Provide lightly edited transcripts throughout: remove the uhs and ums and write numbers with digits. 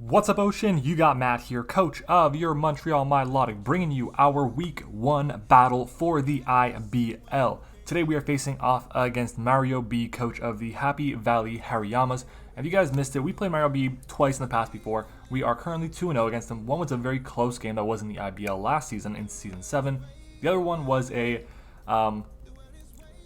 What's up, Ocean? You got Matt here, coach of your Montreal Milotics, bringing you our Week 1 battle for the IBL. Today we are facing off against MARIOBEE, coach of the Happy Valley Hariyamas. If you guys missed it, we played MARIOBEE twice in the past before. We are currently 2-0 against them. One was a very close game that was in the IBL last season, in Season 7. The other one was a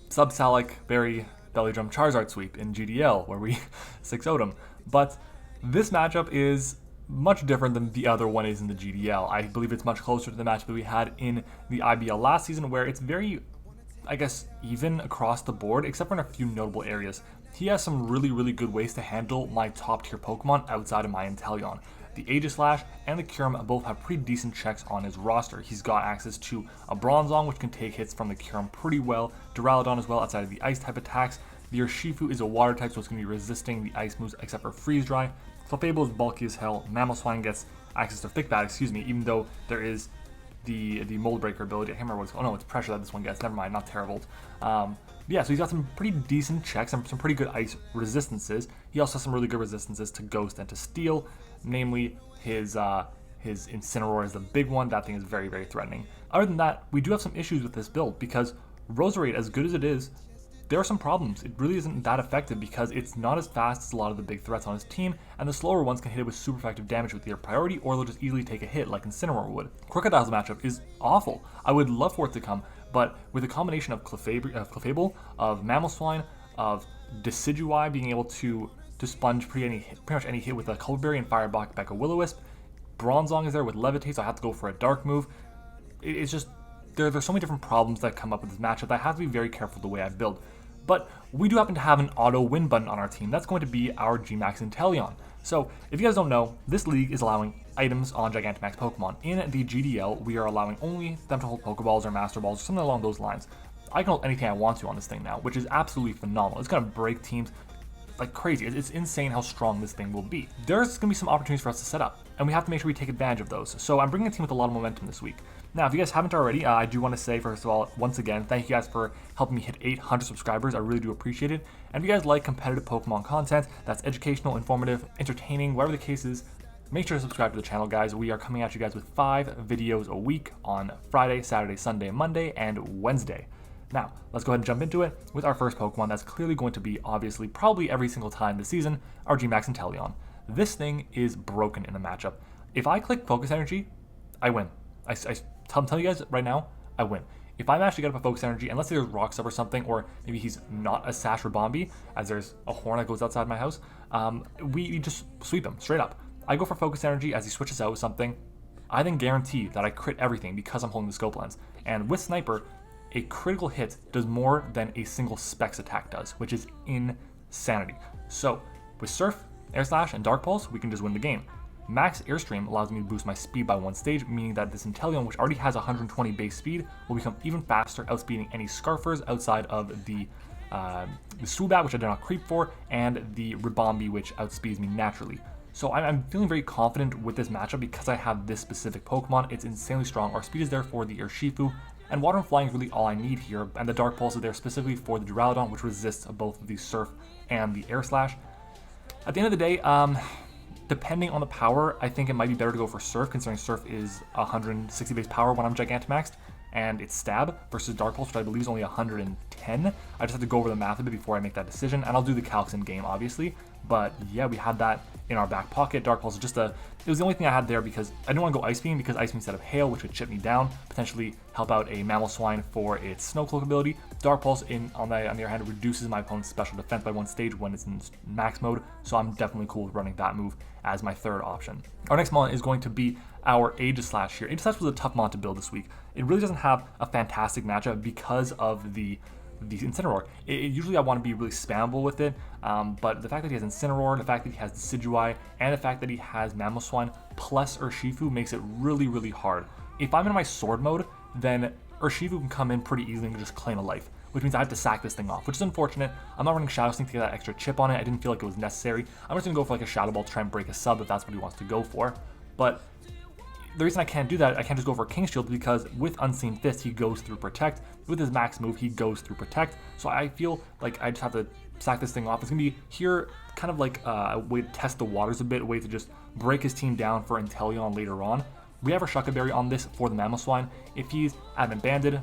Subsalic, very belly drum Charizard sweep in GDL, where we 6-0'd them. But this matchup is much different than the other one is in the GDL. I believe it's much closer to the matchup that we had in the IBL last season, where it's very, I guess, even across the board, except for in a few notable areas. He has some really good ways to handle my top tier Pokemon outside of my Inteleon. The AEGISLASH and the Kyurem both have pretty decent checks on his roster. He's got access to a Bronzong, which can take hits from the Kyurem pretty well, Duraludon as well outside of the ice type attacks. The Urshifu is a water type, so it's going to be resisting the ice moves except for Freeze Dry. Clefable is bulky as hell. Mamoswine gets access to Thick Bat, even though there is the Mold Breaker ability. I can't remember what it's, oh no, it's Pressure that this one gets. Never mind, not terrible. Yeah, so he's got some pretty decent checks and some pretty good ice resistances. He also has some really good resistances to Ghost and to Steel, namely his Incineroar is the big one. That thing is very threatening. Other than that, we do have some issues with this build because Roserade, as good as it is, there are some problems. It really isn't that effective because it's not as fast as a lot of the big threats on his team, and the slower ones can hit it with super effective damage with either priority or they'll just easily take a hit like Incineroar would. Crocodile's matchup is awful. I would love for it to come, but with a combination of Clefable, of Mamoswine, of Decidueye being able to sponge pretty much any hit with a Color Berry and Fireblock back a Will-O-Wisp, Bronzong is there with Levitate, so I have to go for a Dark move. It's just, there's so many different problems that come up with this matchup that I have to be very careful the way I build. But we do happen to have an auto win button on our team. That's going to be our GMAX Inteleon. So if you guys don't know, this league is allowing items on Gigantamax Pokemon. In the GDL, we are allowing only them to hold Pokeballs or Master Balls or something along those lines. I can hold anything I want to on this thing now, which is absolutely phenomenal. It's going to break teams like crazy. It's insane how strong this thing will be. There's going to be some opportunities for us to set up, and we have to make sure we take advantage of those. So I'm bringing a team with a lot of momentum this week. Now, if you guys haven't already, I do want to say, first of all, once again, thank you guys for helping me hit 800 subscribers. I really do appreciate it. And if you guys like competitive Pokemon content that's educational, informative, entertaining, whatever the case is, make sure to subscribe to the channel, guys. We are coming at you guys with 5 videos a week on Friday, Saturday, Sunday, Monday, and Wednesday. Now, let's go ahead and jump into it with our first Pokemon that's clearly going to be, obviously, probably every single time this season, our GMAX Inteleon. This thing is broken in the matchup. If I click Focus Energy, I win. I'm telling you guys right now, I win. If I'm actually get up a Focus Energy, and let's say there's Rocks up or something, or maybe he's not a Sash or Bombi, as there's a Horn that goes outside my house, we just sweep him straight up. I go for Focus Energy as he switches out with something. I then guarantee that I crit everything because I'm holding the Scope Lens. And with Sniper, a critical hit does more than a single Specs attack does, which is insanity. So with Surf, Air Slash, and Dark Pulse, we can just win the game. Max Airstream allows me to boost my speed by 1 stage, meaning that this Inteleon, which already has 120 base speed, will become even faster, outspeeding any Scarfers outside of the Swoobat, which I do not creep for, and the Ribombee, which outspeeds me naturally. So I'm feeling very confident with this matchup because I have this specific Pokemon. It's insanely strong. Our speed is there for the Urshifu, and Water and Flying is really all I need here, and the Dark Pulse is there specifically for the Duraludon, which resists both the Surf and the Air Slash. At the end of the day, depending on the power, I think it might be better to go for Surf, considering Surf is 160 base power when I'm Gigantamaxed, and it's Stab versus Dark Pulse, which I believe is only 110. I just have to go over the math a bit before I make that decision, and I'll do the calcs in game, obviously. But yeah, we had that in our back pocket. Dark Pulse is just it was the only thing I had there because I didn't want to go Ice Beam because Ice Beam instead of Hail, which would chip me down, potentially help out a Mamoswine for its Snow Cloak ability. Dark Pulse, on the other hand, reduces my opponent's special defense by 1 stage when it's in max mode, so I'm definitely cool with running that move as my third option. Our next mon is going to be our Aegislash here. Aegislash was a tough mon to build this week. It really doesn't have a fantastic matchup because of the Incineroar. Usually I want to be really spammable with it, but the fact that he has Incineroar, the fact that he has Decidueye, and the fact that he has Mamoswine plus Urshifu makes it really hard. If I'm in my sword mode, then Urshifu can come in pretty easily and just claim a life, which means I have to sack this thing off, which is unfortunate. I'm not running Shadow Sneak to get that extra chip on it. I didn't feel like it was necessary. I'm just going to go for like a Shadow Ball to try and break a sub if that's what he wants to go for. But the reason I can't do that, I can't just go for King Shield, because with Unseen Fist, he goes through Protect. With his max move, he goes through Protect. So I feel like I just have to sack this thing off. It's going to be here kind of like a way to test the waters a bit, a way to just break his team down for Inteleon later on. We have our Shuckaberry on this for the Mamoswine. If he's Adamant Banded,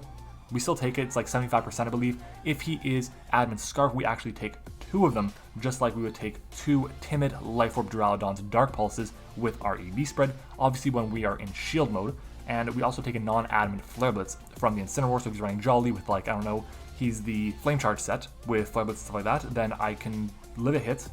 we still take it. It's like 75%, I believe. If he is Adamant Scarf, we actually take 2 of them, just like we would take 2 Timid Life Orb Duraludon's Dark Pulses with our EV spread, obviously when we are in shield mode. And we also take a non-adamant Flare Blitz from the Incineroar, so if he's running Jolly with, like, I don't know, he's the Flame Charge set with Flare Blitz and stuff like that, then I can live a hit,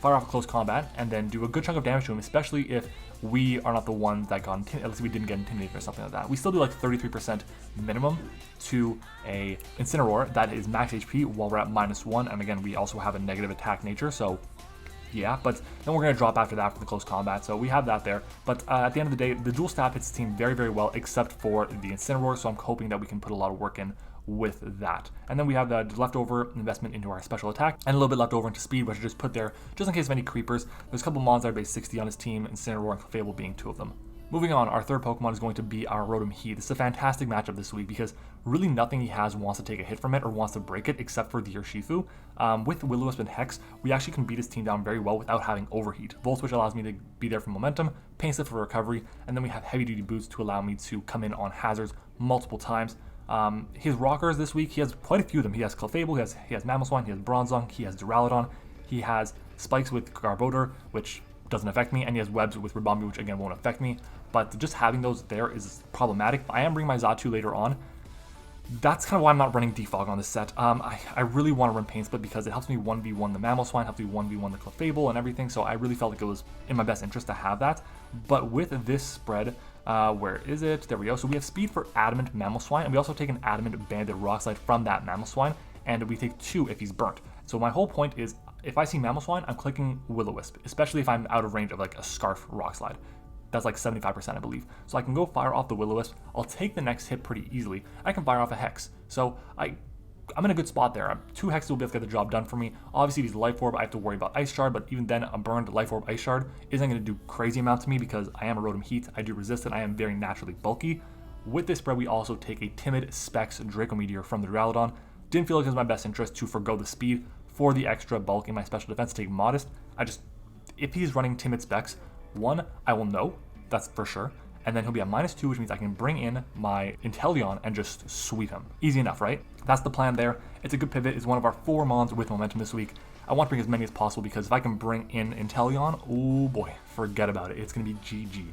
fire off a close combat, and then do a good chunk of damage to him, especially if we are not the ones that got intimidated, at least we didn't get intimidated or something like that. We still do like 33% minimum to a Incineroar that is max HP while we're at -1, and again, we also have a negative attack nature, so yeah, but then we're going to drop after that for the close combat, so we have that there. But at the end of the day, the dual stab hits the team very, very well, except for the Incineroar, so I'm hoping that we can put a lot of work in with that. And then we have the leftover investment into our special attack, and a little bit left over into speed, which I just put there just in case of any creepers. There's a couple mons that are base 60 on his team, Incineroar and Clefable being 2 of them. Moving on, our third Pokemon is going to be our Rotom Heat. This is a fantastic matchup this week because really nothing he has wants to take a hit from it or wants to break it except for the Urshifu. With Will-O-Wisp and Hex, we actually can beat his team down very well without having Overheat. Volt Switch allows me to be there for momentum, Pain Sip for recovery, and then we have Heavy Duty Boots to allow me to come in on hazards multiple times. His rockers this week, he has quite a few of them. He has Clefable, he has Mamoswine, he has Bronzong, he has Duraludon, he has Spikes with Garbodor, which doesn't affect me, and he has Webs with Ribombee, which again won't affect me. But just having those there is problematic. I am bringing my Xatu later on. That's kind of why I'm not running Defog on this set. I really want to run Pain Split because it helps me 1v1 the Mamoswine, helps me 1v1 the Clefable and everything, so I really felt like it was in my best interest to have that. But with this spread, where is it? There we go. So we have speed for Adamant Mamoswine, and we also take an Adamant Banded Rock Slide from that Mamoswine, and we take 2 if he's burnt. So my whole point is, if I see Mamoswine, I'm clicking Will-O-Wisp, especially if I'm out of range of like a Scarf Rock Slide. That's like 75%, I believe. So I can go fire off the Will-O-Wisp. I'll take the next hit pretty easily. I can fire off a Hex. So I'm in a good spot there. 2 Hexes will be able to get the job done for me. Obviously, these Life Orb, I have to worry about Ice Shard, but even then, a burned Life Orb Ice Shard isn't going to do crazy amount to me because I am a Rotom Heat. I do resist it. I am very naturally bulky. With this spread, we also take a Timid Specs Draco Meteor from the Duraludon. Didn't feel like it was my best interest to forgo the speed for the extra bulk in my special defense to take Modest. If he's running Timid Specs, 1, I will know. That's for sure. And then he'll be at -2, which means I can bring in my Inteleon and just sweep him. Easy enough, right? That's the plan there. It's a good pivot. It's one of our 4 mons with momentum this week. I want to bring as many as possible because if I can bring in Inteleon, oh boy, forget about it. It's going to be GG.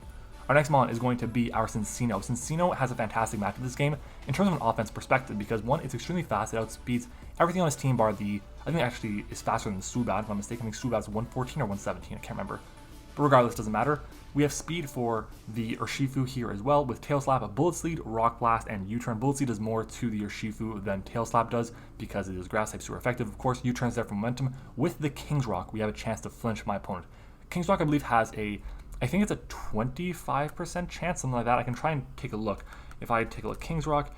Our next mon is going to be our Cincino. Cincino has a fantastic match in this game in terms of an offense perspective because 1, it's extremely fast. It outspeeds everything on his team bar. I think it actually is faster than Subat. If I'm mistaken, I think Subat's 114 or 117. I can't remember. But regardless, doesn't matter. We have speed for the Urshifu here as well with Tail Slap, a Bullet Sleet, Rock Blast, and U-Turn. Bullet Sleet does more to the Urshifu than Tail Slap does because it is Grass type super effective. Of course, U-Turn's there for momentum. With the King's Rock, we have a chance to flinch my opponent. King's Rock, I believe, has I think it's a 25% chance, something like that. I can try and take a look. If I take a look, King's Rock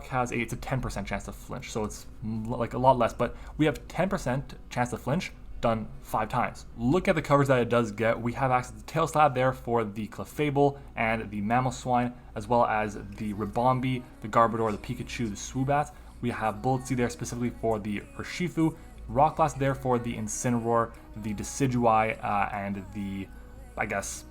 has it's a 10% chance to flinch, so it's like a lot less, but we have 10% chance to flinch done 5 times. Look at the coverage that it does get. We have access to Tail Slap there for the Clefable and the Mamoswine, as well as the Ribombee, the Garbodor, the Pikachu, the Swoobat. We have Bullet Seed there specifically for the Urshifu, Rock Blast there for the Incineroar, the Decidueye, and the, I guess,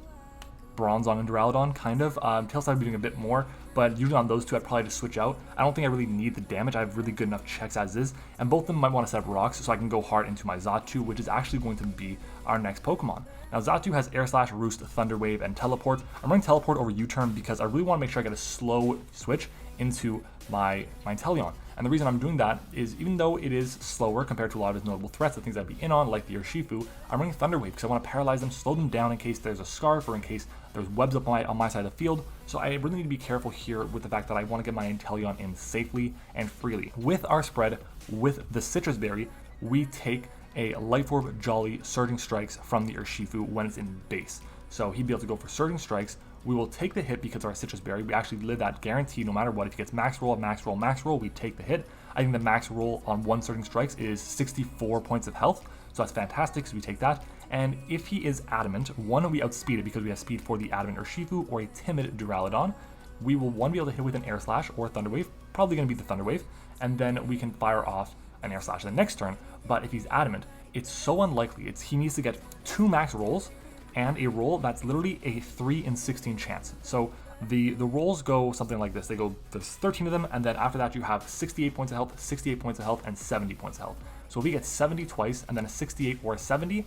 Bronzong and Duraludon, kind of. Tail Slap doing a bit more, but usually on those 2, I'd probably just switch out. I don't think I really need the damage. I have really good enough checks as is, and both of them might want to set up rocks so I can go hard into my Xatu, which is actually going to be our next Pokemon. Now, Xatu has Air Slash, Roost, Thunder Wave, and Teleport. I'm running Teleport over U-Turn because I really want to make sure I get a slow switch into my Inteleon. And the reason I'm doing that is even though it is slower compared to a lot of his notable threats, the things I'd be in on, like the Urshifu, I'm running Thunder Wave because I want to paralyze them, slow them down in case there's a Scarf or in case there's webs up on my side of the field. So I really need to be careful here with the fact that I want to get my Inteleon in safely and freely. With our spread, with the Citrus Berry, we take a Life Orb Jolly Surging Strikes from the Urshifu when it's in base. So he'd be able to go for Surging Strikes. We will take the hit because of our Citrus Berry. We actually live that guarantee no matter what. If he gets max roll, we take the hit. I think the max roll on 1 Surging Strikes is 64 points of health, so that's fantastic, so we take that. And if he is Adamant, 1, we outspeed it because we have speed for the Adamant Urshifu or a Timid Duraludon. We will, 1, be able to hit with an Air Slash or Thunder Wave, probably going to be the Thunder Wave, and then we can fire off an air slash the next turn, but if he's adamant, it's so unlikely. He needs to get 2 max rolls and a roll that's literally a 3 in 16 chance. So the rolls go something like this. There's 13 of them, and then after that you have 68 points of health, 68 points of health, and 70 points of health. So if we get 70 twice and then a 68 or a 70,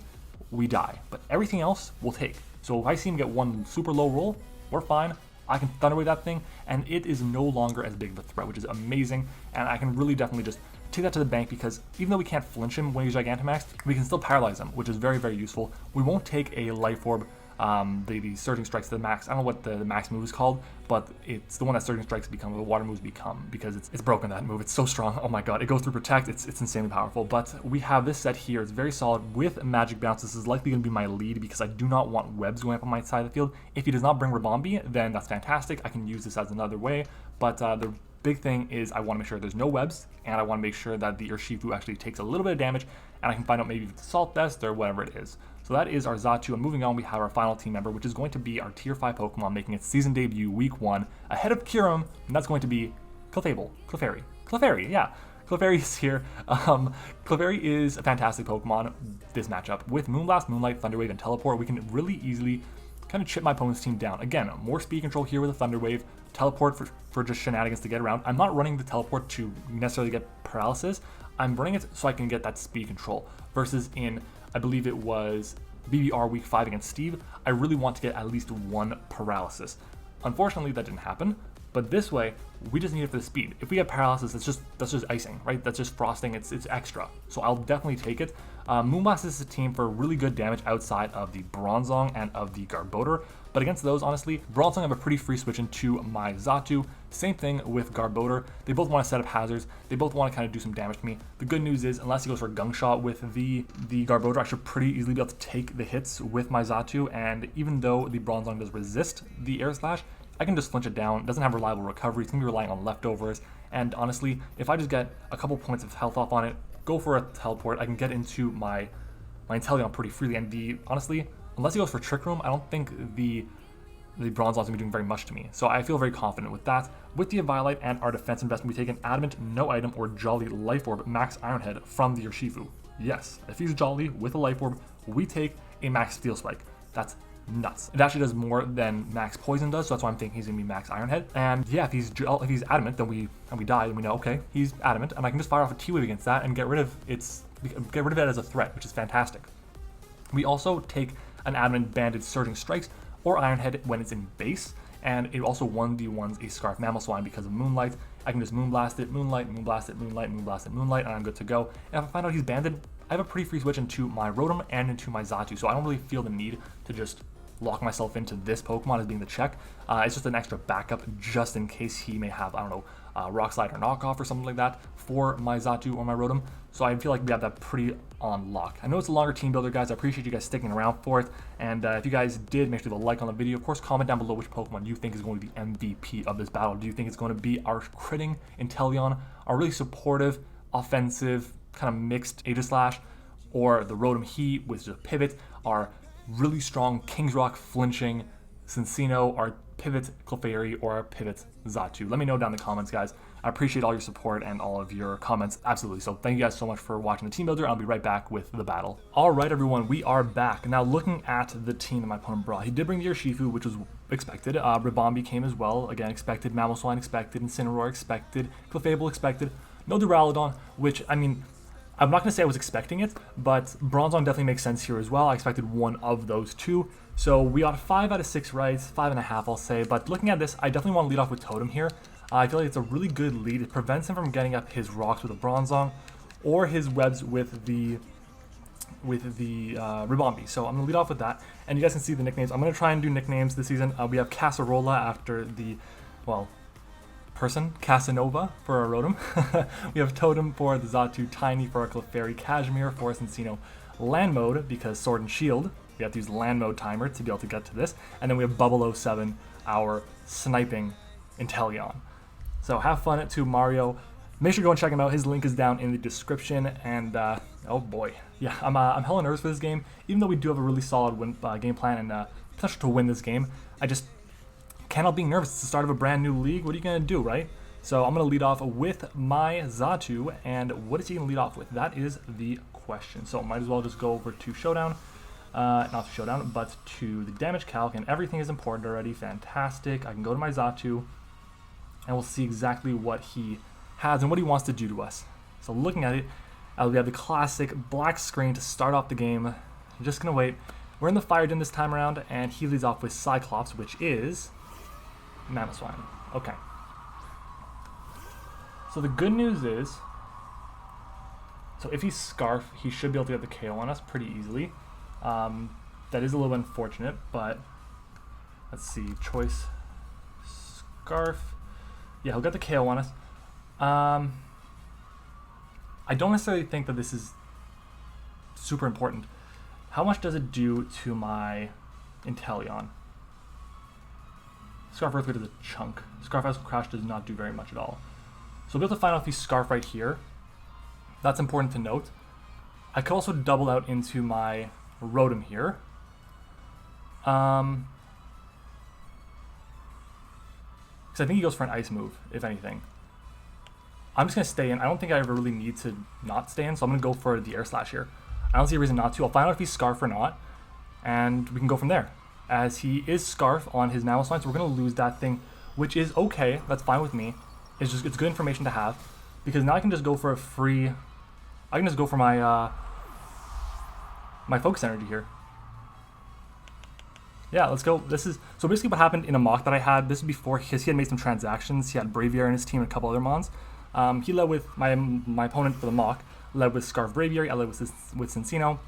we die. But everything else we'll take. So if I see him get one super low roll, we're fine. I can Thunderwave that thing, and it is no longer as big of a threat, which is amazing. And I can really definitely just take that to the bank, because even though we can't flinch him when he's Gigantamaxed, we can still paralyze him, which is very, very useful. We won't take a Life Orb, the Surging Strikes to the max. I don't know what the max move is called, but it's the one that Surging Strikes become, the water moves become, because it's broken, that move. It's so strong. Oh my god, it goes through Protect. It's insanely powerful. But we have this set here. It's very solid with Magic Bounce. This is likely going to be my lead, because I do not want webs going up on my side of the field. If he does not bring Ribombee, then that's fantastic. I can use this as another way, but the big thing is I want to make sure there's no webs, and I want to make sure that the Urshifu actually takes a little bit of damage, and I can find out maybe if it's Salt Vest or whatever it is. So that is our Xatu, and moving on, we have our final team member, which is going to be our Tier 5 Pokemon making its season debut week 1, ahead of Kyurem, and that's going to be Clefairy, yeah. Clefairy is here. Clefairy is a fantastic Pokemon this matchup. With Moonblast, Moonlight, Thunderwave, and Teleport, we can really easily kind of chip my opponent's team down. Again, more speed control here with a Thunderwave, Teleport for just shenanigans to get around. I'm not running the Teleport to necessarily get paralysis. I'm running it so I can get that speed control. Versus in, I believe it was BBR week 5 against Steve, I really want to get at least 1 paralysis. Unfortunately, that didn't happen. But this way, we just need it for the speed. If we get paralysis, that's just icing, right? That's just frosting. It's extra. So I'll definitely take it. Moonblast is a team for really good damage outside of the Bronzong and of the Garbodor. But against those, honestly, Bronzong I have a pretty free switch into my Xatu. Same thing with Garbodor. They both want to set up hazards. They both want to kind of do some damage to me. The good news is, unless he goes for a Gunk Shot with the Garbodor, I should pretty easily be able to take the hits with my Xatu. And even though the Bronzong does resist the Air Slash, I can just flinch it down. It doesn't have reliable recovery. It's going to be relying on leftovers. And honestly, if I just get a couple points of health off on it, go for a Teleport, I can get into my Inteleon pretty freely. And honestly, unless he goes for Trick Room, I don't think the Bronzong's going to be doing very much to me. So I feel very confident with that. With the Eviolite and our defense investment, we take an Adamant, No Item, or Jolly Life Orb Max Iron Head from the Urshifu. Yes, if he's Jolly with a Life Orb, we take a Max Steel Spike. That's nuts. It actually does more than Max Poison does, so that's why I'm thinking he's gonna be Max Iron Head. And yeah, if he's adamant, then we die, and we know, okay, he's adamant, and I can just fire off a T-Wave against that and get rid of it as a threat, which is fantastic. We also take an adamant banded Surging Strikes or Iron Head when it's in base, and it also 1v1s a Scarf Mamoswine because of Moonlight. I can just Moonblast it, Moonlight, Moonblast it, Moonlight, Moonblast it, Moonlight, and I'm good to go. And if I find out he's banded, I have a pretty free switch into my Rotom and into my Xatu, so I don't really feel the need to just lock myself into this Pokemon as being the check. It's just an extra backup just in case he may have, I don't know, Rock Slide or Knockoff or something like that for my Xatu or my Rotom. So I feel like we have that pretty on lock. I know it's a longer team builder, guys. I appreciate you guys sticking around for it. And if you guys did, make sure to leave a like on the video. Of course, comment down below which Pokemon you think is going to be MVP of this battle. Do you think it's going to be our critting Inteleon, our really supportive, offensive, kind of mixed Aegislash, or the Rotom Heat with just a pivot, our really strong King's Rock flinching Cincino, our pivot Clefairy, or our pivot Xatu? Let me know down in the comments, guys. I appreciate all your support and all of your comments, absolutely. So thank you guys so much for watching the team builder. I'll be right back with the battle. All right, everyone, we are back. Now, looking at the team that my opponent brought, he did bring the Urshifu, which was expected. Ribombee came as well, again, expected. Mamoswine expected. Incineroar expected. Clefable expected. No Duraludon, which, I mean, I'm not going to say I was expecting it, but Bronzong definitely makes sense here as well. I expected one of those two. So we got 5 out of 6 rights, 5.5 I'll say. But looking at this, I definitely want to lead off with Totem here. I feel like it's a really good lead. It prevents him from getting up his rocks with a Bronzong or his webs with the Ribombee. So I'm going to lead off with that. And you guys can see the nicknames. I'm going to try and do nicknames this season. We have Casserola after the, well, person, Casanova for our Rotom. We have Totem for the Xatu, Tiny for our Clefairy, Cashmere for our Cincino, Land Mode because Sword and Shield. We have to use Land Mode timer to be able to get to this. And then we have Bubble 07, our sniping Inteleon. So have fun to Mario. Make sure to go and check him out. His link is down in the description. And oh boy, yeah, I'm hella nervous for this game. Even though we do have a really solid game plan and potential to win this game, I just can't help being nervous. It's the start of a brand new league. What are you gonna do, right? So I'm going to lead off with my Xatu, and what is he going to lead off with? That is the question. So might as well just go over to Showdown. Not to Showdown, but to the damage calc, and everything is important already. Fantastic. I can go to my Xatu, and we'll see exactly what he has and what he wants to do to us. So looking at it, we have the classic black screen to start off the game. I'm just going to wait. We're in the Fire Den this time around, and he leads off with Cyclops, which is Mamoswine. Okay. So the good news is, so if he's Scarf, he should be able to get the KO on us pretty easily. That is a little unfortunate, but let's see. Choice Scarf. Yeah, he'll get the KO on us. I don't necessarily think that this is super important. How much does it do to my Inteleon? Scarf Earthquake does a chunk. Scarf Ice Crash does not do very much at all. So we'll be able to find out if he's Scarf right here. That's important to note. I could also double out into my Rotom here. Because I think he goes for an Ice move, if anything. I'm just going to stay in. I don't think I ever really need to not stay in, so I'm going to go for the Air Slash here. I don't see a reason not to. I'll find out if he's Scarf or not, and we can go from there. As he is Scarf on his Mamoswine, so we're going to lose that thing, which is okay. That's fine with me. It's good information to have, because now I can just go for a free... I can just go for my my Focus Energy here. Yeah, let's go. This is so basically what happened in a mock that I had. This is before, because he had made some transactions. He had Braviary in his team and a couple other mons. He led with my opponent for the mock, led with Scarf Braviary. I led with Cincino,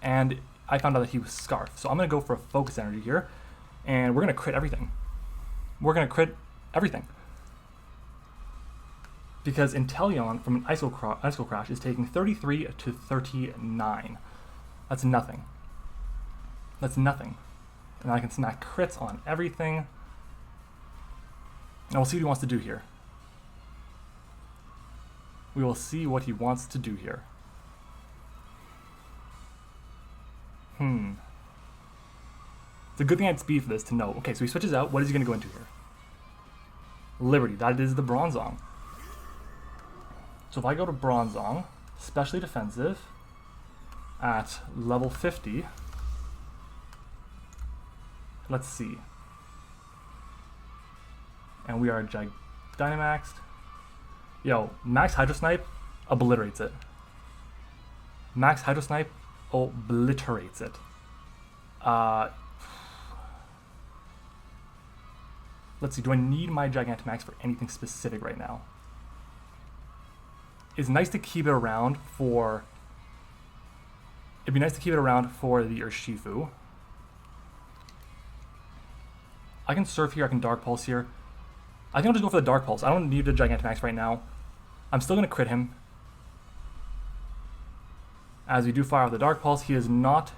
and I found out that he was Scarf. So I'm going to go for a Focus Energy here, and we're going to crit everything. We're going to crit everything. Because Inteleon from an Icicle Crash is taking 33 to 39. That's nothing. That's nothing. And I can smack crits on everything. And we'll see what he wants to do here. We will see what he wants to do here. It's a good thing I had speed for this to know. Okay, so he switches out. What is he going to go into here? Liberty. That is the Bronzong. So if I go to Bronzong, specially defensive, at level 50, let's see. And we are Dynamaxed. Yo, Max Hydro Snipe obliterates it. Max Hydro Snipe obliterates it. Let's see, do I need my Gigantamax for anything specific right now? It's nice to keep it around for... It'd be nice to keep it around for the Urshifu. I can Surf here, I can Dark Pulse here. I think I'll just go for the Dark Pulse. I don't need the Gigantamax right now. I'm still going to crit him. As we do fire off the Dark Pulse, he is not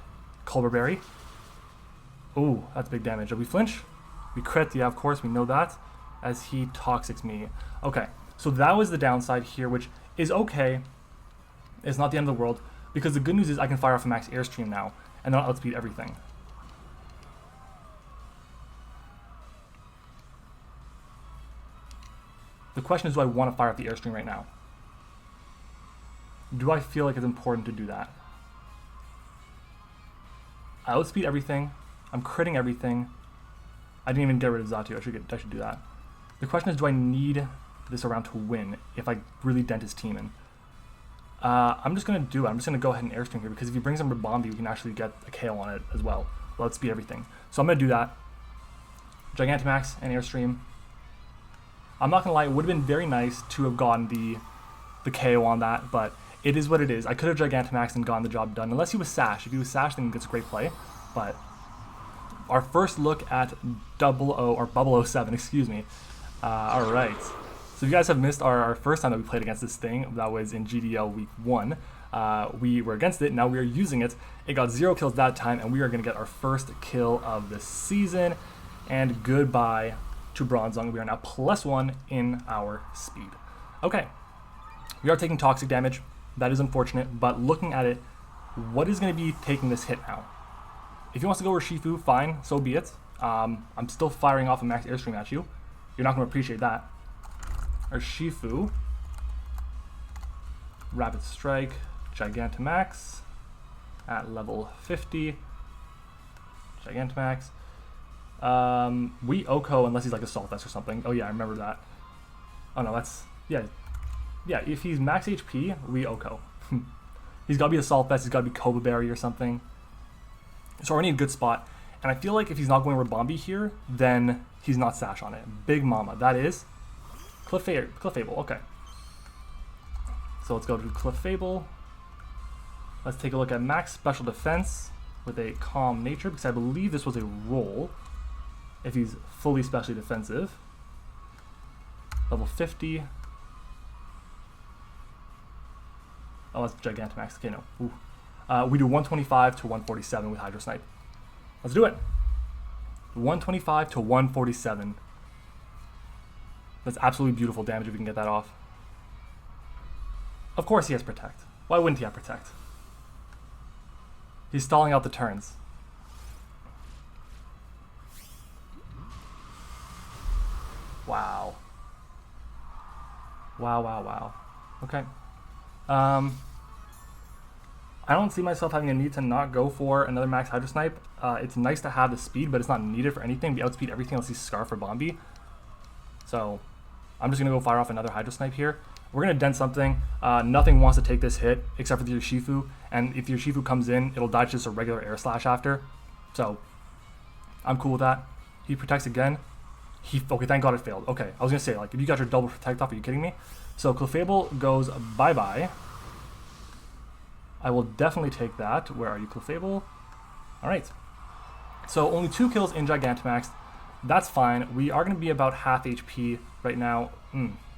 Culver Berry. Ooh, that's big damage. Did we flinch? We crit, yeah, of course, we know that. As he Toxics me. Okay, so that was the downside here, which is okay. It's not the end of the world, because the good news is I can fire off a Max Airstream now, and then I'll outspeed everything. The question is, do I want to fire off the Airstream right now? Do I feel like it's important to do that? I outspeed everything. I'm critting everything. I didn't even get rid of Xatu. I should do that. The question is, do I need this around to win if I really dent his team in? I'm just going to do it. I'm just going to go ahead and Airstream here, because if he brings in Ribombee, we can actually get a KO on it as well. Let's beat everything. So I'm going to do that. Gigantamax and Airstream. I'm not going to lie, it would have been very nice to have gotten the KO on that, but it is what it is. I could have Gigantamaxed and gotten the job done, unless he was Sash. If he was Sash, then it's a great play. But our first look at 007, excuse me. Alright. So if you guys have missed our first time that we played against this thing, that was in GDL week 1. We were against it, now we are using it. It got 0 kills that time, and we are going to get our first kill of the season. And goodbye to Bronzong. We are now +1 in our speed. Okay. We are taking toxic damage. That is unfortunate, but looking at it, what is going to be taking this hit now? If he wants to go Urshifu, fine, so be it. I'm still firing off a Max Airstream at you. You're not going to appreciate that. Urshifu Rapid Strike Gigantamax at level 50. Gigantamax. We Oko unless he's like Assault Vest or something. Oh yeah, I remember that. Oh no, that's yeah. Yeah, if he's max HP, we Oko. He's gotta be Assault Vest, he's gotta be Koba Berry or something. So we're in a good spot. And I feel like if he's not going Ribombee here, then he's not Sash on it. Big Mama, that is Clefable, okay. So let's go to Clefable. Let's take a look at max special defense with a calm nature, because I believe this was a roll if he's fully specially defensive. Level 50. Oh, that's Gigantamax. Okay, no. Ooh. We do 125 to 147 with Hydro Snipe. Let's do it. 125 to 147. That's absolutely beautiful damage if we can get that off. Of course he has Protect. Why wouldn't he have Protect? He's stalling out the turns. Wow. Wow, wow, wow. Okay. I don't see myself having a need to not go for another max Hydro Snipe. It's nice to have the speed, but it's not needed for anything. We outspeed everything else. He's Scarf or Bombie. So I'm just going to go fire off another Hydro Snipe here. We're going to dent something. Nothing wants to take this hit except for the Urshifu. And if the Urshifu comes in, it'll die to just a regular Air Slash after. So I'm cool with that. He protects again. Okay, thank God it failed. Okay, I was going to say, like, if you got your double protect off, are you kidding me? So Clefable goes bye-bye. I will definitely take that. Where are you, Clefable? Alright. So only 2 kills in Gigantamax. That's fine. We are going to be about half HP right now.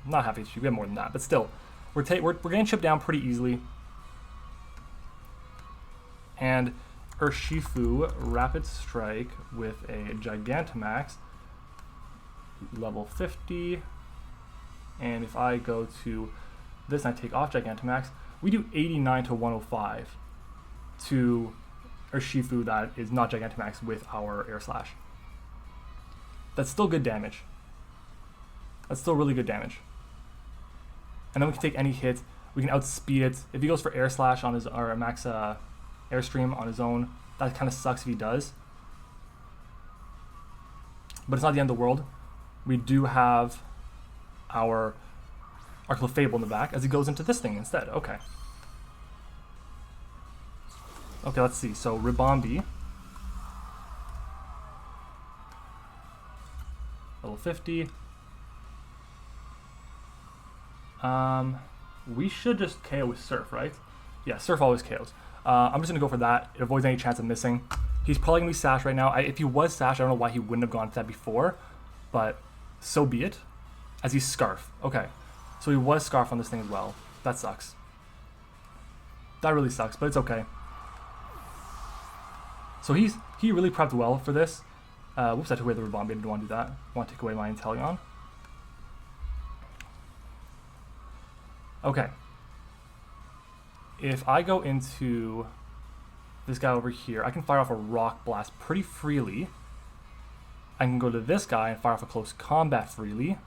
Not half HP, we have more than that, but still. We're getting chipped down pretty easily. And Urshifu Rapid Strike with a Gigantamax. Level 50. And if I go to this and I take off Gigantamax, we do 89 to 105 to Urshifu that is not Gigantamax with our Air Slash. That's still good damage. That's still really good damage. And then we can take any hit. We can outspeed it. If he goes for Air Slash on his, or max Airstream on his own, that kind of sucks if he does. But it's not the end of the world. We do have our Clefable in the back as he goes into this thing instead. Okay. Okay, let's see. So Ribombee. Level 50. We should just KO with Surf, right? Yeah, Surf always KOs. I'm just going to go for that. It avoids any chance of missing. He's probably going to be Sash right now. If he was Sash, I don't know why he wouldn't have gone to that before, but so be it. As he's Scarf. Okay. So he was Scarf on this thing as well. That sucks. That really sucks, but it's okay. So he really prepped well for this. Whoops, I took away the Ribombee. I didn't want to do that. I want to take away my Inteleon. Okay. If I go into this guy over here, I can fire off a Rock Blast pretty freely. I can go to this guy and fire off a Close Combat freely.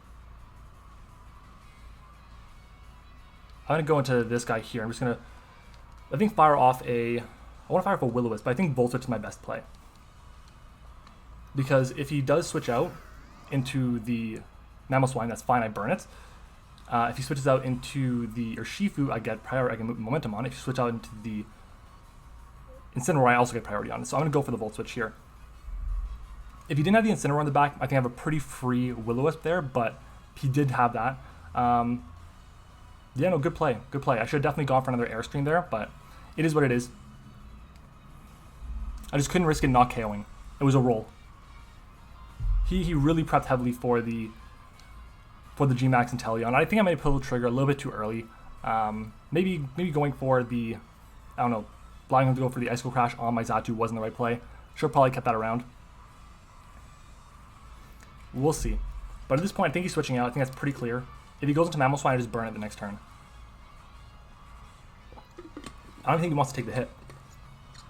I'm going to go into this guy here. I'm just going to, I think, fire off I want to fire off a Will-O-Wisp, but I think Volt Switch is my best play. Because if he does switch out into the Mamoswine, that's fine, I burn it. If he switches out into the Urshifu, I get priority, I can move momentum on it. If you switch out into the Incineroar, I also get priority on it. So I'm going to go for the Volt Switch here. If he didn't have the Incineroar in the back, I think I have a pretty free Will-O-Wisp there, but he did have that. Yeah, no, good play. Good play. I should have definitely gone for another Airstream there, but it is what it is. I just couldn't risk it not KOing. It was a roll. He really prepped heavily for the GMAX Inteleon. I think I might have pulled the trigger a little bit too early. Maybe going for the, I don't know, allowing him to go for the Icicle Crash on my Xatu wasn't the right play. Should have probably kept that around. We'll see. But at this point, I think he's switching out. I think that's pretty clear. If he goes into Mamoswine, I just burn it the next turn. I don't think he wants to take the hit.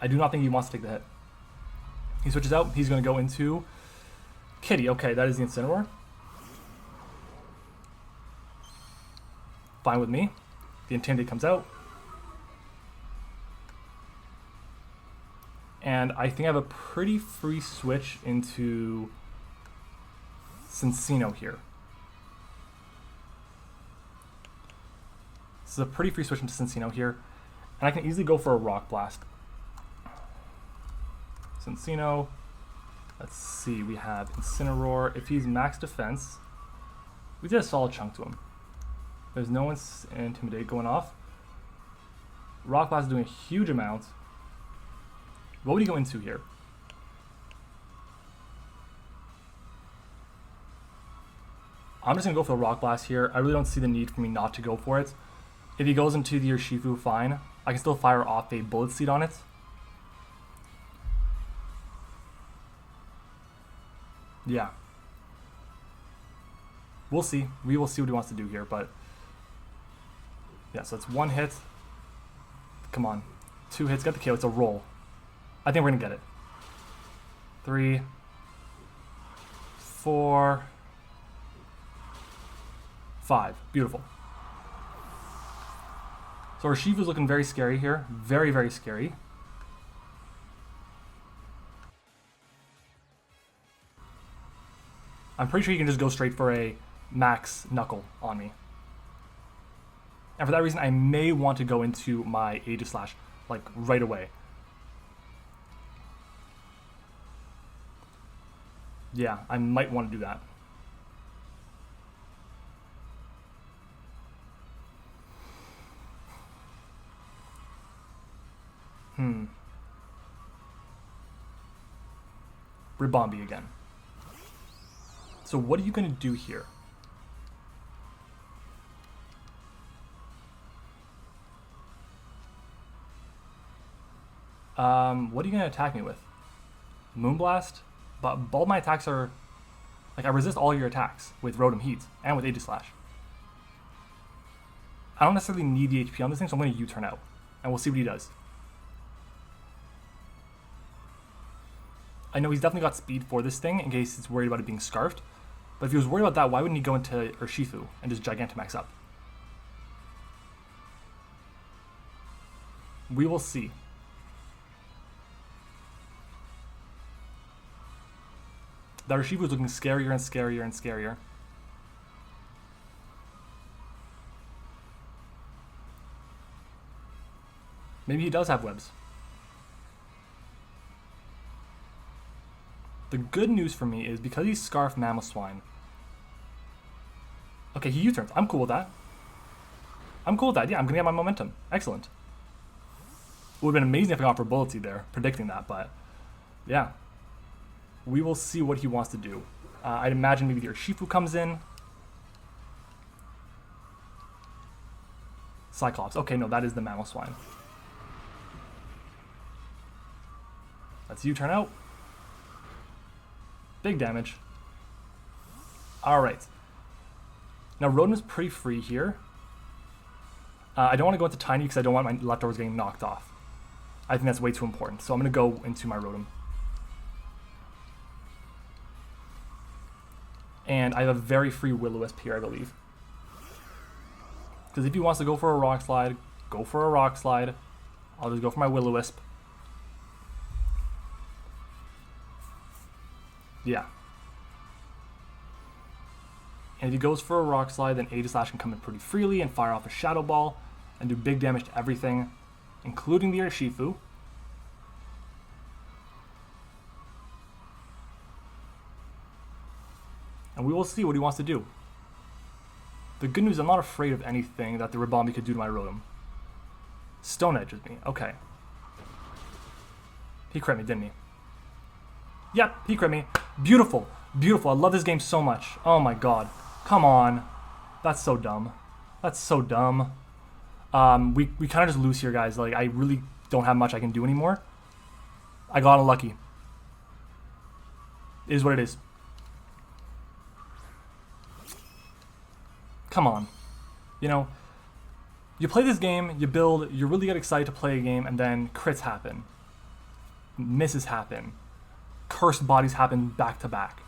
I do not think he wants to take the hit. He switches out. He's going to go into Kitty. Okay, that is the Incineroar. Fine with me. The Intimidate comes out. And I think I have a pretty free switch into Cincino here. This is a pretty free switch into Cincino here. And I can easily go for a Rock Blast. Cincino. Let's see, we have Incineroar. If he's max defense, we did a solid chunk to him. There's no Intimidate going off. Rock Blast is doing a huge amount. What would he go into here? I'm just going to go for the Rock Blast here. I really don't see the need for me not to go for it. If he goes into the Urshifu, fine. I can still fire off a Bullet Seed on it. Yeah. We'll see. We will see what he wants to do here, but... yeah, so it's 1 hit. Come on. 2 hits, get the KO. It's a roll. I think we're going to get it. 3, 4, 5. Beautiful. So Urshifu's looking very scary here. Very, very scary. I'm pretty sure you can just go straight for a max Knuckle on me. And for that reason, I may want to go into my Aegislash, like, right away. Yeah, I might want to do that. Ribombee again. So what are you going to do here? What are you going to attack me with? Moonblast? But all my attacks are... like, I resist all your attacks with Rotom Heat and with Aegislash. I don't necessarily need the HP on this thing, so I'm going to U-turn out. And we'll see what he does. I know he's definitely got speed for this thing in case he's worried about it being scarfed. But if he was worried about that, why wouldn't he go into Urshifu and just Gigantamax up? We will see. That Urshifu is looking scarier and scarier and scarier. Maybe he does have webs. The good news for me is because he's Scarf Mamoswine. Okay, he U-turns. I'm cool with that. I'm cool with that. Yeah, I'm going to get my momentum. Excellent. It would have been amazing if I got for Bullet Seed there, predicting that, but yeah. We will see what he wants to do. I'd imagine maybe the Urshifu comes in. Cyclops. Okay, no, that is the Mamoswine. Let's U-turn out. Big damage. Alright. Now, Rotom is pretty free here. I don't want to go into Tiny because I don't want my leftovers getting knocked off. I think that's way too important. So I'm going to go into my Rotom. And I have a very free Will-O-Wisp here, I believe. Because if he wants to go for a Rock Slide, go for a Rock Slide. I'll just go for my Will-O-Wisp. Yeah. And if he goes for a Rock Slide, then Aegislash can come in pretty freely and fire off a Shadow Ball and do big damage to everything, including the Urshifu. And we will see what he wants to do. The good news, I'm not afraid of anything that the Ribombee could do to my Rotom. Stone Edges me. Okay. He crit me, didn't he? Yep, he crit me. Beautiful. Beautiful. I love this game so much. Oh my god. Come on. That's so dumb. That's so dumb. We kind of just lose here, guys. Like, I really don't have much I can do anymore. I got unlucky. It is what it is. Come on. You know, you play this game, you build, you really get excited to play a game, and then crits happen. Misses happen. Cursed bodies happen back to back.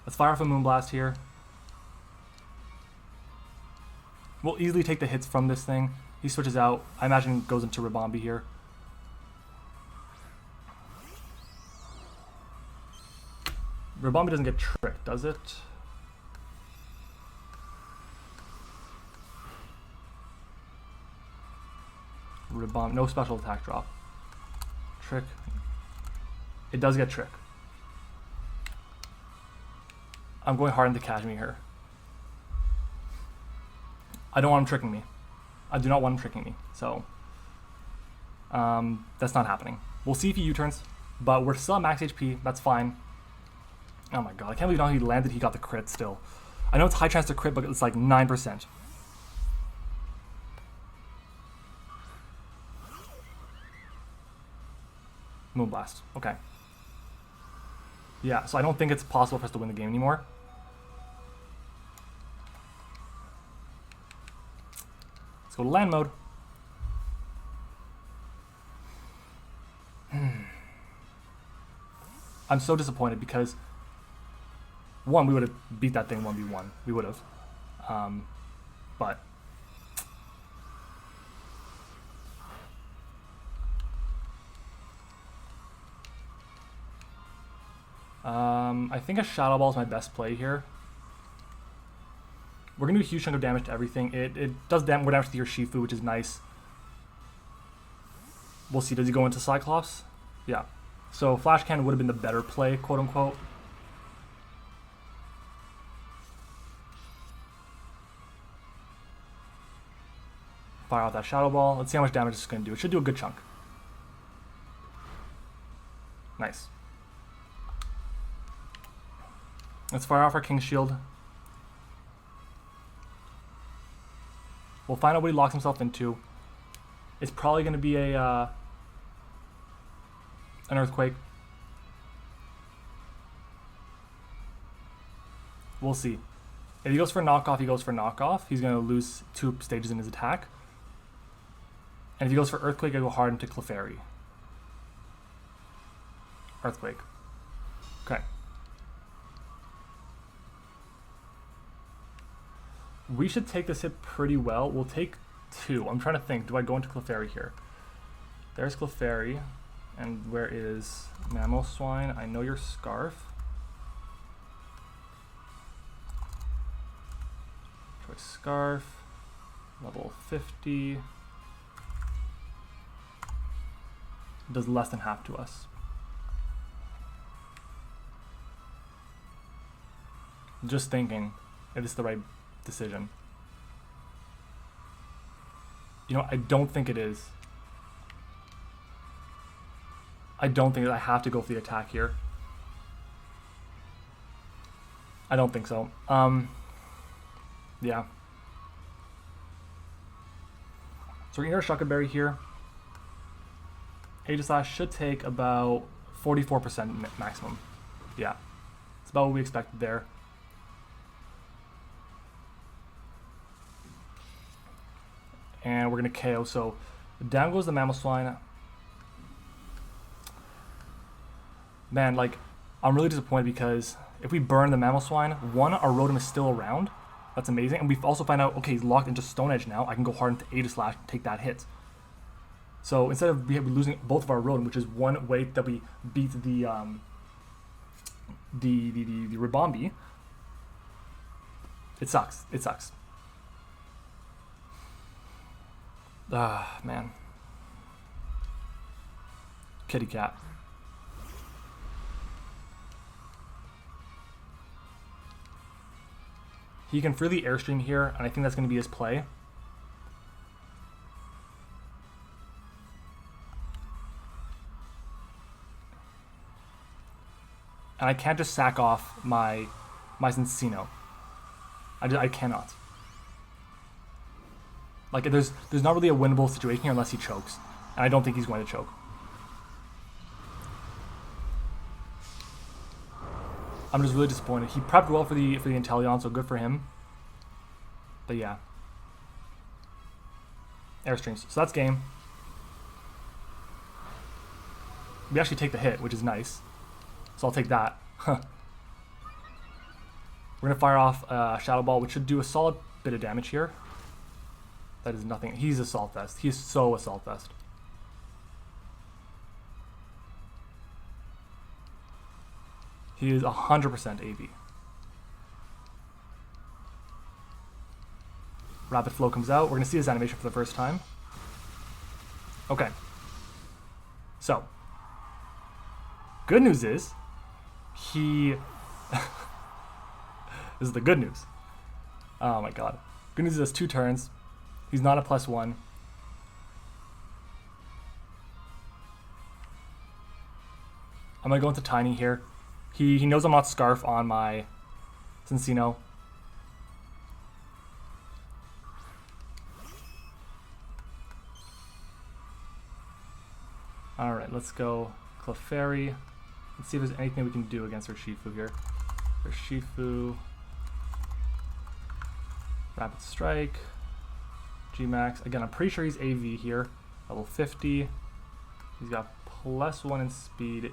Let's fire off a Moonblast here. We'll easily take the hits from this thing. He switches out. I imagine goes into Ribombee here. Ribombee doesn't get tricked, does it? Ribombee, no special attack drop. Trick. It does get trick. I'm going hard into Kashmir here. I don't want him tricking me. I do not want him tricking me. So, that's not happening. We'll see if he U-turns, but we're still at max HP. That's fine. Oh my god, I can't believe how he landed. He got the crit still. I know it's high chance to crit, but it's like 9%. Moonblast. Okay. Yeah, so I don't think it's possible for us to win the game anymore. Let's go to land mode. I'm so disappointed because one, we would have beat that thing 1v1. We would have. But I think a Shadow Ball is my best play here. We're going to do a huge chunk of damage to everything. It does more damage to your Urshifu, which is nice. We'll see. Does he go into Cyclops? Yeah. So Flash Cannon would have been the better play, quote unquote. Fire out that Shadow Ball. Let's see how much damage it's going to do. It should do a good chunk. Nice. Let's fire off our King's Shield. We'll find out what he locks himself into. It's probably going to be an Earthquake. We'll see. If he goes for knockoff, he goes for knockoff. He's going to lose 2 stages in his attack. And if he goes for Earthquake, I go hard into Clefairy. Earthquake. Okay. We should take this hit pretty well. We'll take 2. I'm trying to think. Do I go into Clefairy here? There's Clefairy. And where is Mamoswine? I know your Scarf. Choice Scarf. Level 50. Does less than half to us. Just thinking if it's the right decision. You know, I don't think it is. I don't think that I have to go for the attack here. I don't think so. Yeah. So we're going to Shuckle Berry here. Aegislash should take about 44% maximum. Yeah. It's about what we expected there. And we're going to KO. So down goes the Mamoswine. Man, like, I'm really disappointed because if we burn the Mamoswine, one, our Rotom is still around. That's amazing. And we also find out, okay, he's locked into Stone Edge now. I can go hard into Aegislash and take that hit. So instead of losing both of our Rotom, which is one way that we beat the Ribombee, it sucks. It sucks. Ah, man. Kitty cat. He can freely Airstream here, and I think that's going to be his play. And I can't just sack off my Cincino. I cannot. Like, there's not really a winnable situation here unless he chokes. And I don't think he's going to choke. I'm just really disappointed. He prepped well for the Inteleon, so good for him. But yeah. Airstreams. So that's game. We actually take the hit, which is nice. So I'll take that. We're going to fire off Shadow Ball, which should do a solid bit of damage here. That is nothing. He's Assault Vest. He's so Assault Vest. He is 100% AV. Rapid Flow comes out. We're going to see this animation for the first time. Okay. So, good news is, he... this is the good news. Oh my god. Good news is he has 2 turns. He's not a +1. I'm going to go into Tiny here. He knows I'm not Scarf on my Cincino. Alright, let's go Clefairy. Let's see if there's anything we can do against Urshifu here. Urshifu. Rapid Strike. GMAX. Again, I'm pretty sure he's AV here. Level 50. He's got +1 in speed.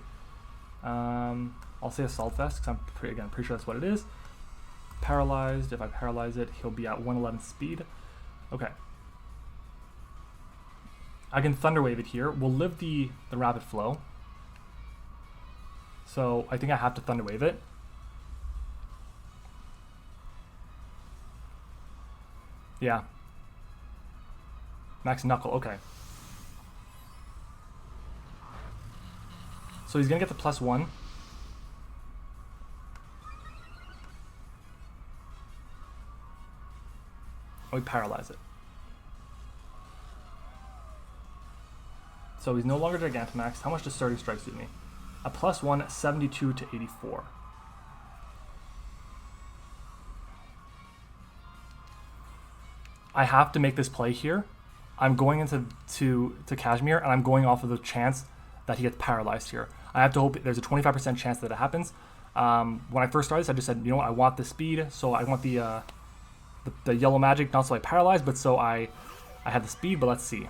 I'll say Assault Vest because I'm pretty sure that's what it is. Paralyzed. If I paralyze it, he'll be at 111 speed. Okay. I can Thunder Wave it here. We'll live the Rapid Flow. So I think I have to Thunder Wave it. Yeah. Max Knuckle, okay. So he's gonna get the +1. Oh, we paralyze it. So he's no longer Gigantamax. How much does Starting Strike do me? A +1, 72 to 84. I have to make this play here. I'm going into Kashmir, and I'm going off of the chance that he gets paralyzed here. I have to hope there's a 25% chance that it happens. When I first started this, I just said, you know what, I want the speed, so I want the yellow magic, not so I paralyzed, but so I had the speed, but let's see.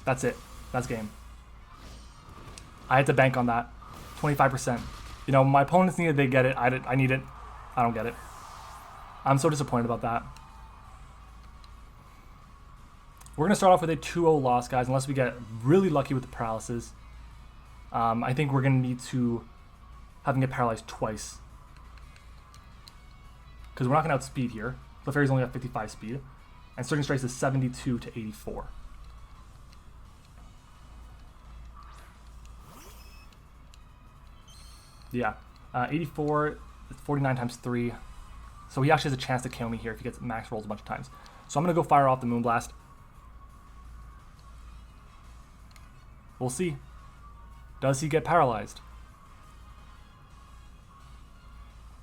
That's it. That's game. I had to bank on that. 25%. You know, my opponents needed, they get it. I need it. I don't get it. I'm so disappointed about that. We're going to start off with a 2-0 loss, guys, unless we get really lucky with the paralysis. I think we're going to need to have him get paralyzed twice. Because we're not going to outspeed here. Clefairy's only got 55 speed. And Surging Strikes is 72 to 84. Yeah. 84, 49 times 3. So he actually has a chance to KO me here if he gets max rolls a bunch of times. So I'm going to go fire off the Moonblast. We'll see. Does he get paralyzed?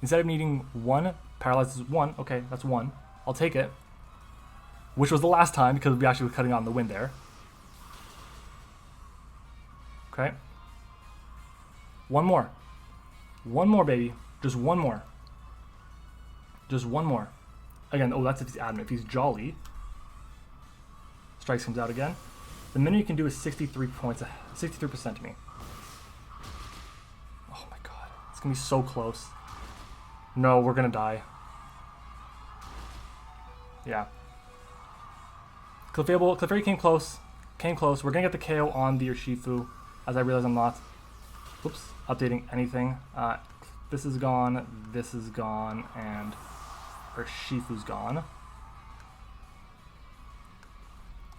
Instead of needing 1, paralyzes 1. Okay, that's 1. I'll take it. Which was the last time because we actually were cutting on the wind there. Okay. 1 more. 1 more, baby. Just 1 more. Just 1 more. Again, oh, that's if he's adamant. If he's jolly, Strikes comes out again. The minimum you can do is 63 points, 63% to me. Oh my god. It's going to be so close. No, we're going to die. Yeah. Clefairy came close. Came close. We're going to get the KO on the Urshifu, as I realize I'm not. Oops. Updating anything. This is gone, and Urshifu's gone.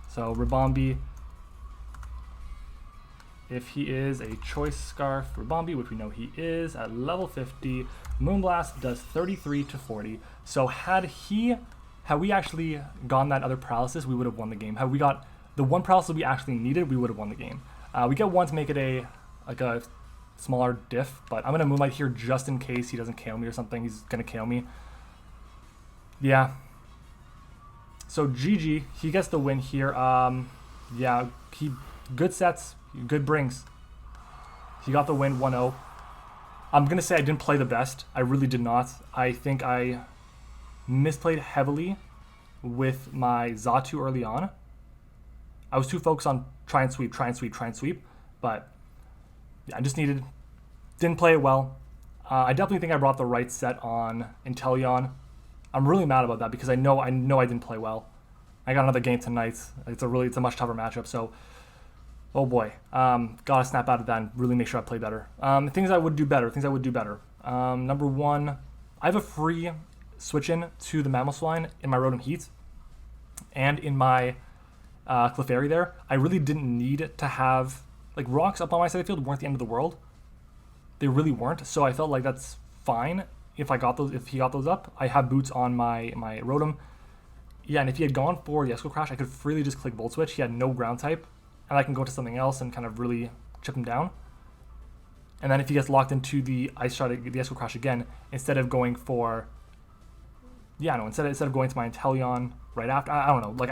So Ribombee, if he is a Choice Scarf Ribombee, which we know he is, at level 50, Moonblast does 33 to 40. So had we actually gotten that other paralysis, we would have won the game. Had we got the 1 paralysis we actually needed, we would have won the game. We get 1 to make it a smaller diff, but I'm going to Moonlight here just in case he doesn't KO me or something. He's going to KO me. Yeah. So GG, he gets the win here. Yeah, good sets, good brings. He got the win 1-0. I'm going to say I didn't play the best. I really did not. I think I misplayed heavily with my Xatu early on. I was too focused on try and sweep, but yeah, I just didn't play it well. I definitely think I brought the right set on Inteleon. I'm really mad about that because I know I didn't play well. I got another game tonight. It's a much tougher matchup. So, oh boy, gotta snap out of that and really make sure I play better. Things I would do better. Number one, I have a free switch in to the Mammoth line in my Rotom Heat and in my Clefairy there. I really didn't need to have, like, rocks up on my side of the field weren't the end of the world. They really weren't. So I felt like that's fine if he got those up. I have boots on my Rotom. Yeah, and if he had gone for the Esco Crash, I could freely just click Volt Switch. He had no ground type, and I can go to something else and kind of really chip him down. And then if he gets locked into the Ice Shot, the Esco Crash again, instead of going for, instead of going to my Inteleon right after, I don't know. Like,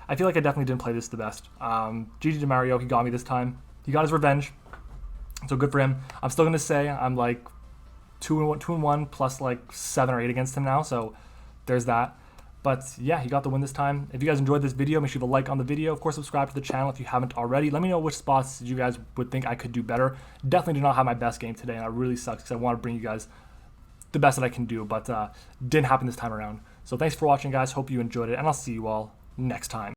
I feel like I definitely didn't play this the best. GG to Mario, he got me this time. He got his revenge, so good for him. I'm still gonna say I'm like 2-1 plus like 7 or 8 against him now. So there's that. But yeah, he got the win this time. If you guys enjoyed this video, make sure to leave a like on the video. Of course, subscribe to the channel if you haven't already. Let me know which spots you guys would think I could do better. Definitely did not have my best game today, and it really sucks because I want to bring you guys the best that I can do, but didn't happen this time around. So thanks for watching, guys. Hope you enjoyed it, and I'll see you all next time.